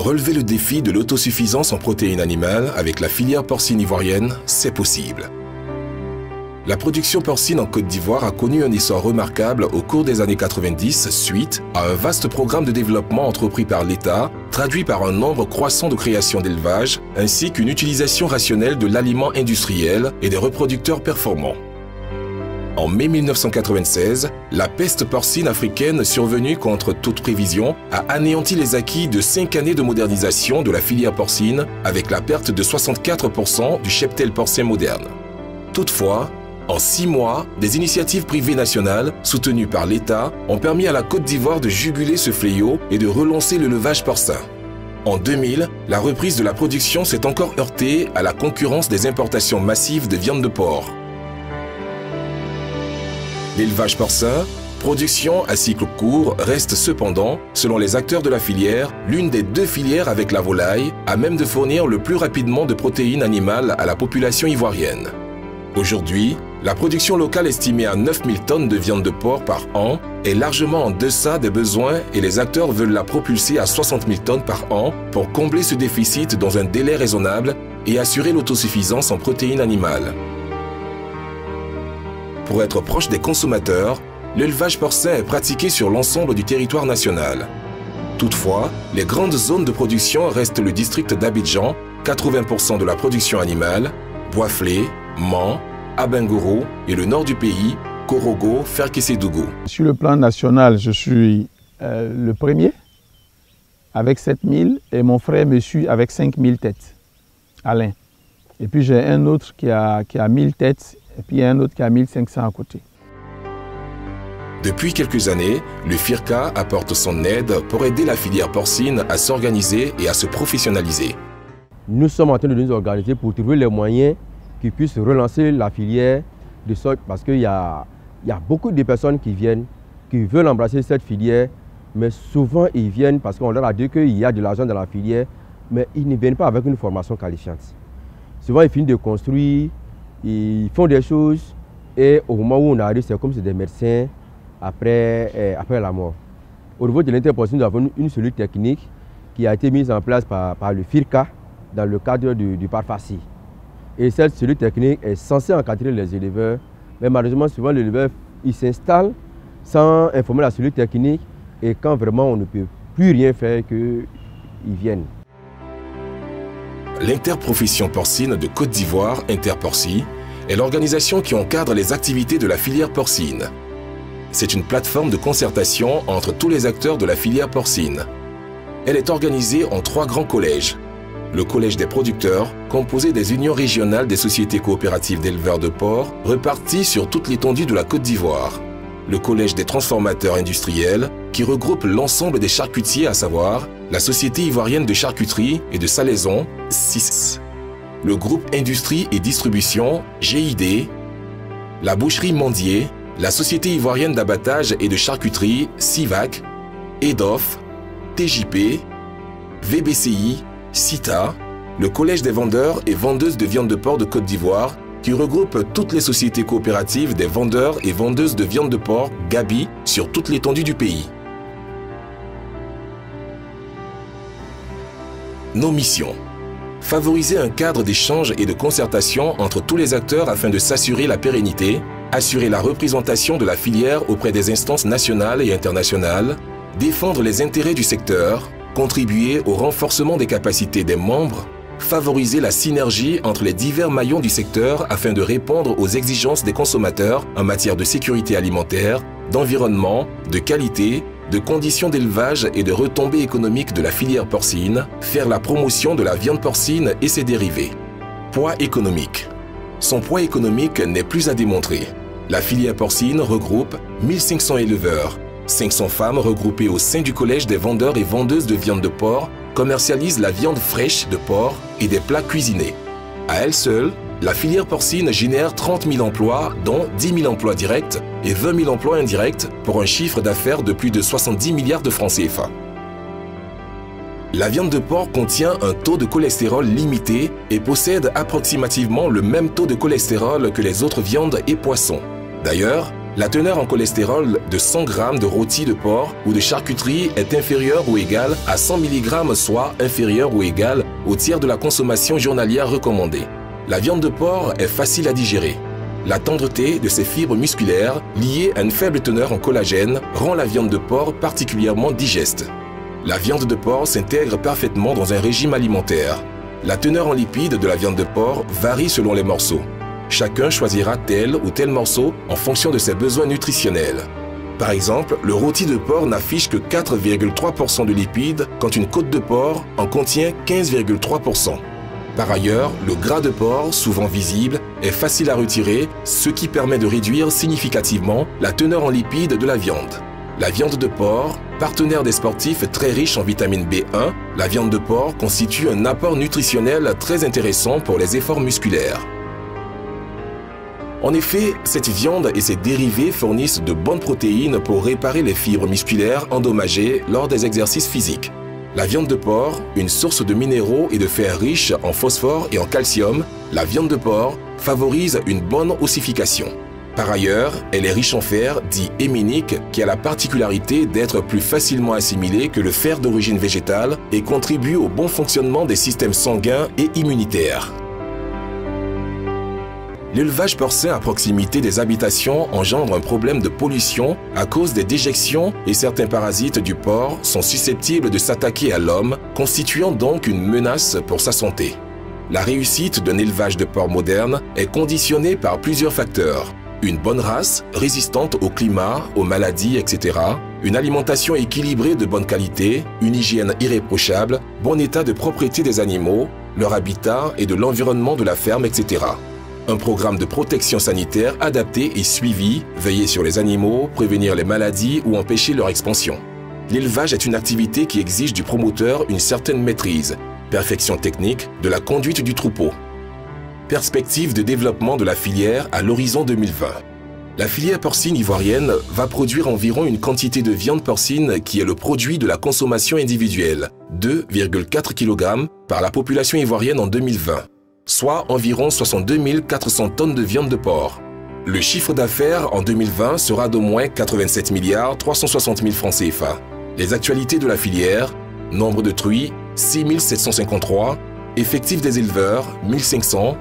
Relever le défi de l'autosuffisance en protéines animales avec la filière porcine ivoirienne, c'est possible. La production porcine en Côte d'Ivoire a connu un essor remarquable au cours des années 90 suite à un vaste programme de développement entrepris par l'État, traduit par un nombre croissant de créations d'élevage, ainsi qu'une utilisation rationnelle de l'aliment industriel et des reproducteurs performants. En mai 1996, la peste porcine africaine survenue contre toute prévision a anéanti les acquis de 5 années de modernisation de la filière porcine avec la perte de 64% du cheptel porcin moderne. Toutefois, en 6 mois, des initiatives privées nationales, soutenues par l'État, ont permis à la Côte d'Ivoire de juguler ce fléau et de relancer l'élevage porcin. En 2000, la reprise de la production s'est encore heurtée à la concurrence des importations massives de viande de porc. L'élevage porcin, production à cycle court, reste cependant, selon les acteurs de la filière, l'une des 2 filières avec la volaille, à même de fournir le plus rapidement de protéines animales à la population ivoirienne. Aujourd'hui, la production locale estimée à 9000 tonnes de viande de porc par an est largement en deçà des besoins et les acteurs veulent la propulser à 60 000 tonnes par an pour combler ce déficit dans un délai raisonnable et assurer l'autosuffisance en protéines animales. Pour être proche des consommateurs, l'élevage porcin est pratiqué sur l'ensemble du territoire national. Toutefois, les grandes zones de production restent le district d'Abidjan, 80% de la production animale, Boiflé, Mans, Abingoro et le nord du pays, Korogo, Ferkessédougou. Sur le plan national, je suis le premier avec 7000 et mon frère me suit avec 5000 têtes, Alain. Et puis j'ai un autre qui a 1000 têtes et puis un autre qui a 1500 à côté. Depuis quelques années, le FIRCA apporte son aide pour aider la filière porcine à s'organiser et à se professionnaliser. Nous sommes en train de nous organiser pour trouver les moyens qui puissent relancer la filière de sorte parce qu'il y a beaucoup de personnes qui viennent, qui veulent embrasser cette filière, mais souvent ils viennent parce qu'on leur a dit qu'il y a de l'argent dans la filière, mais ils ne viennent pas avec une formation qualifiante. Souvent ils finissent de construire, ils font des choses et au moment où on arrive, c'est comme si des médecins après la mort. Au niveau de l'interporcine, nous avons une cellule technique qui a été mise en place par le FIRCA dans le cadre du Parfaci. Et cette cellule technique est censée encadrer les éleveurs, mais malheureusement, souvent l'éleveur s'installe sans informer la cellule technique et quand vraiment on ne peut plus rien faire qu'ils viennent. L'interprofession porcine de Côte d'Ivoire, Interporci, est l'organisation qui encadre les activités de la filière porcine. C'est une plateforme de concertation entre tous les acteurs de la filière porcine. Elle est organisée en 3 grands collèges. Le collège des producteurs, composé des unions régionales des sociétés coopératives d'éleveurs de porc, reparties sur toute l'étendue de la Côte d'Ivoire. Le collège des transformateurs industriels, qui regroupe l'ensemble des charcutiers, à savoir la Société ivoirienne de charcuterie et de salaison, SIS. Le groupe Industrie et Distribution, GID. La boucherie Mandier, la Société ivoirienne d'abattage et de charcuterie, SIVAC. EDOF, TJP, VBCI, CITA, le Collège des vendeurs et vendeuses de viande de porc de Côte d'Ivoire, qui regroupe toutes les sociétés coopératives des vendeurs et vendeuses de viande de porc, Gabi, sur toute l'étendue du pays. Nos missions. Favoriser un cadre d'échange et de concertation entre tous les acteurs afin de s'assurer la pérennité, assurer la représentation de la filière auprès des instances nationales et internationales, défendre les intérêts du secteur, contribuer au renforcement des capacités des membres, favoriser la synergie entre les divers maillons du secteur afin de répondre aux exigences des consommateurs en matière de sécurité alimentaire, d'environnement, de qualité, de conditions d'élevage et de retombées économiques de la filière porcine, faire la promotion de la viande porcine et ses dérivés. Poids économique. Son poids économique n'est plus à démontrer. La filière porcine regroupe 1500 éleveurs, 500 femmes regroupées au sein du collège des vendeurs et vendeuses de viande de porc commercialisent la viande fraîche de porc et des plats cuisinés. À elle seule, la filière porcine génère 30 000 emplois, dont 10 000 emplois directs et 20 000 emplois indirects pour un chiffre d'affaires de plus de 70 milliards de francs CFA. La viande de porc contient un taux de cholestérol limité et possède approximativement le même taux de cholestérol que les autres viandes et poissons. D'ailleurs, La teneur en cholestérol de 100 g de rôti de porc ou de charcuterie est inférieure ou égale à 100 mg, soit inférieure ou égale au tiers de la consommation journalière recommandée. La viande de porc est facile à digérer. La tendreté de ses fibres musculaires, liées à une faible teneur en collagène, rend la viande de porc particulièrement digeste. La viande de porc s'intègre parfaitement dans un régime alimentaire. La teneur en lipides de la viande de porc varie selon les morceaux. Chacun choisira tel ou tel morceau en fonction de ses besoins nutritionnels. Par exemple, le rôti de porc n'affiche que 4,3% de lipides quand une côte de porc en contient 15,3%. Par ailleurs, le gras de porc, souvent visible, est facile à retirer, ce qui permet de réduire significativement la teneur en lipides de la viande. La viande de porc, partenaire des sportifs très riche en vitamine B1, la viande de porc constitue un apport nutritionnel très intéressant pour les efforts musculaires. En effet, cette viande et ses dérivés fournissent de bonnes protéines pour réparer les fibres musculaires endommagées lors des exercices physiques. La viande de porc, une source de minéraux et de fer riches en phosphore et en calcium, la viande de porc favorise une bonne ossification. Par ailleurs, elle est riche en fer, dit héminique, qui a la particularité d'être plus facilement assimilé que le fer d'origine végétale et contribue au bon fonctionnement des systèmes sanguins et immunitaires. L'élevage porcin à proximité des habitations engendre un problème de pollution à cause des déjections et certains parasites du porc sont susceptibles de s'attaquer à l'homme, constituant donc une menace pour sa santé. La réussite d'un élevage de porc moderne est conditionnée par plusieurs facteurs. Une bonne race, résistante au climat, aux maladies, etc. Une alimentation équilibrée de bonne qualité, une hygiène irréprochable, bon état de propreté des animaux, leur habitat et de l'environnement de la ferme, etc. Un programme de protection sanitaire adapté et suivi, veiller sur les animaux, prévenir les maladies ou empêcher leur expansion. L'élevage est une activité qui exige du promoteur une certaine maîtrise, perfection technique de la conduite du troupeau. Perspective de développement de la filière à l'horizon 2020. La filière porcine ivoirienne va produire environ une quantité de viande porcine qui est le produit de la consommation individuelle, 2,4 kg par la population ivoirienne en 2020. Soit environ 62 400 tonnes de viande de porc. Le chiffre d'affaires en 2020 sera d'au moins 87 360 000 francs CFA. Les actualités de la filière, nombre de truies, 6 753, effectif des éleveurs, 1500,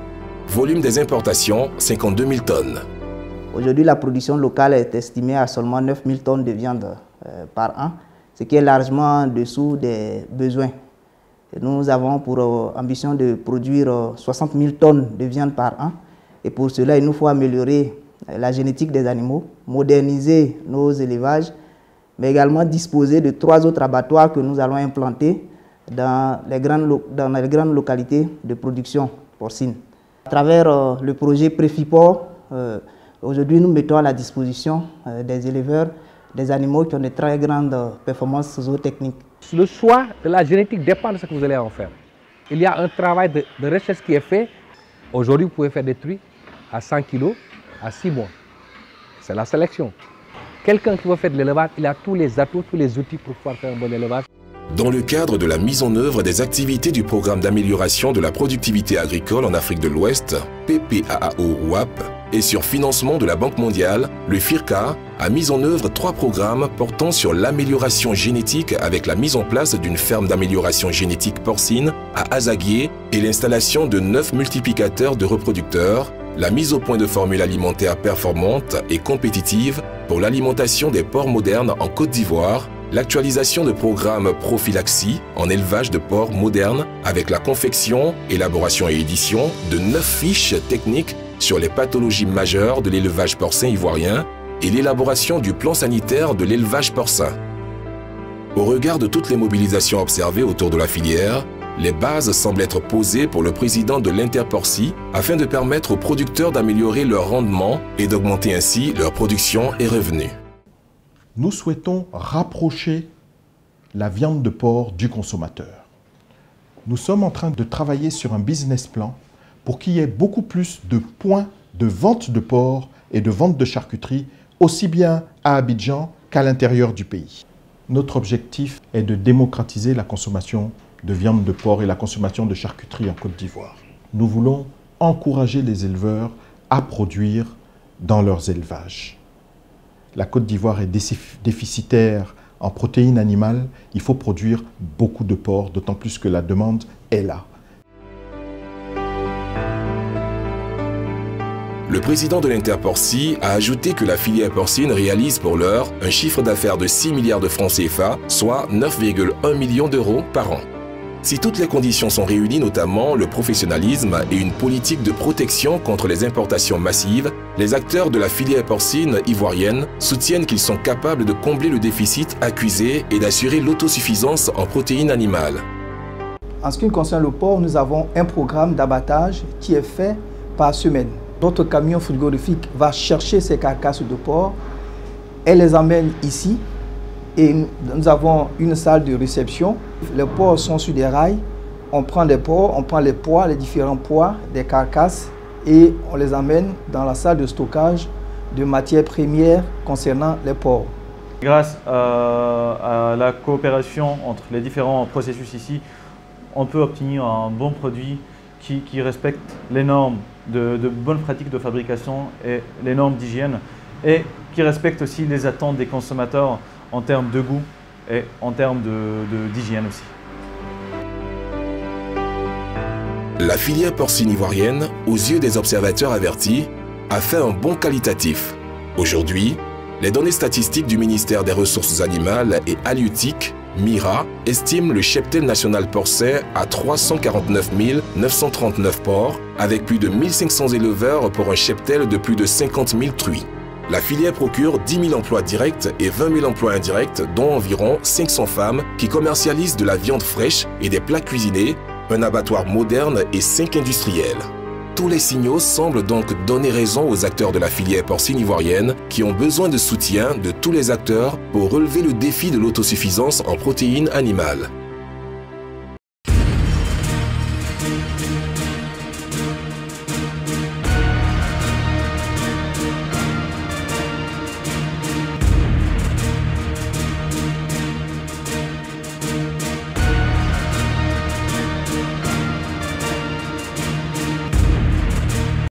volume des importations, 52 000 tonnes. Aujourd'hui, la production locale est estimée à seulement 9 000 tonnes de viande par an, ce qui est largement en dessous des besoins. Nous avons pour ambition de produire 60 000 tonnes de viande par an. Et pour cela, il nous faut améliorer la génétique des animaux, moderniser nos élevages, mais également disposer de 3 autres abattoirs que nous allons implanter dans les grandes localités de production porcine. À travers le projet Préfiport, aujourd'hui nous mettons à la disposition des éleveurs des animaux qui ont de très grandes performances zootechniques. Le choix de la génétique dépend de ce que vous allez en faire. Il y a un travail de recherche qui est fait. Aujourd'hui, vous pouvez faire des truies à 100 kg à 6 mois. C'est la sélection. Quelqu'un qui veut faire de l'élevage, il a tous les atouts, tous les outils pour pouvoir faire un bon élevage. Dans le cadre de la mise en œuvre des activités du programme d'amélioration de la productivité agricole en Afrique de l'Ouest, PPAAO-WAP, et sur financement de la Banque mondiale, le FIRCA a mis en œuvre 3 programmes portant sur l'amélioration génétique avec la mise en place d'une ferme d'amélioration génétique porcine à Azaguié et l'installation de 9 multiplicateurs de reproducteurs, la mise au point de formules alimentaires performantes et compétitives pour l'alimentation des porcs modernes en Côte d'Ivoire, l'actualisation de programmes prophylaxie en élevage de porcs modernes avec la confection, élaboration et édition de 9 fiches techniques sur les pathologies majeures de l'élevage porcin ivoirien et l'élaboration du plan sanitaire de l'élevage porcin. Au regard de toutes les mobilisations observées autour de la filière, les bases semblent être posées pour le président de l'Interporci afin de permettre aux producteurs d'améliorer leur rendement et d'augmenter ainsi leur production et revenus. Nous souhaitons rapprocher la viande de porc du consommateur. Nous sommes en train de travailler sur un business plan pour qu'il y ait beaucoup plus de points de vente de porc et de vente de charcuterie, aussi bien à Abidjan qu'à l'intérieur du pays. Notre objectif est de démocratiser la consommation de viande de porc et la consommation de charcuterie en Côte d'Ivoire. Nous voulons encourager les éleveurs à produire dans leurs élevages. la Côte d'Ivoire est déficitaire en protéines animales, il faut produire beaucoup de porc, d'autant plus que la demande est là. Le président de l'Interporci a ajouté que la filière porcine réalise pour l'heure un chiffre d'affaires de 6 milliards de francs CFA, soit 9,1 millions d'euros par an. Si toutes les conditions sont réunies, notamment le professionnalisme et une politique de protection contre les importations massives, les acteurs de la filière porcine ivoirienne soutiennent qu'ils sont capables de combler le déficit accusé et d'assurer l'autosuffisance en protéines animales. En ce qui concerne le porc, nous avons un programme d'abattage qui est fait par semaine. Notre camion frigorifique va chercher ces carcasses de porc, elle les emmène ici et nous avons une salle de réception. Les porcs sont sur des rails, on prend des porcs, on prend les poids, les différents poids des carcasses et on les amène dans la salle de stockage de matières premières concernant les porcs. Grâce à la coopération entre les différents processus ici, on peut obtenir un bon produit qui respecte les normes de bonnes pratiques de fabrication et les normes d'hygiène et qui respecte aussi les attentes des consommateurs en termes de goût et en termes d'hygiène aussi. La filière porcine ivoirienne, aux yeux des observateurs avertis, a fait un bond qualitatif. Aujourd'hui, les données statistiques du ministère des Ressources animales et halieutiques, MIRA, estiment le cheptel national porcin à 349 939 porcs, avec plus de 1500 éleveurs pour un cheptel de plus de 50 000 truies. La filière procure 10 000 emplois directs et 20 000 emplois indirects, dont environ 500 femmes qui commercialisent de la viande fraîche et des plats cuisinés, un abattoir moderne et 5 industriels. Tous les signaux semblent donc donner raison aux acteurs de la filière porcine ivoirienne qui ont besoin de soutien de tous les acteurs pour relever le défi de l'autosuffisance en protéines animales.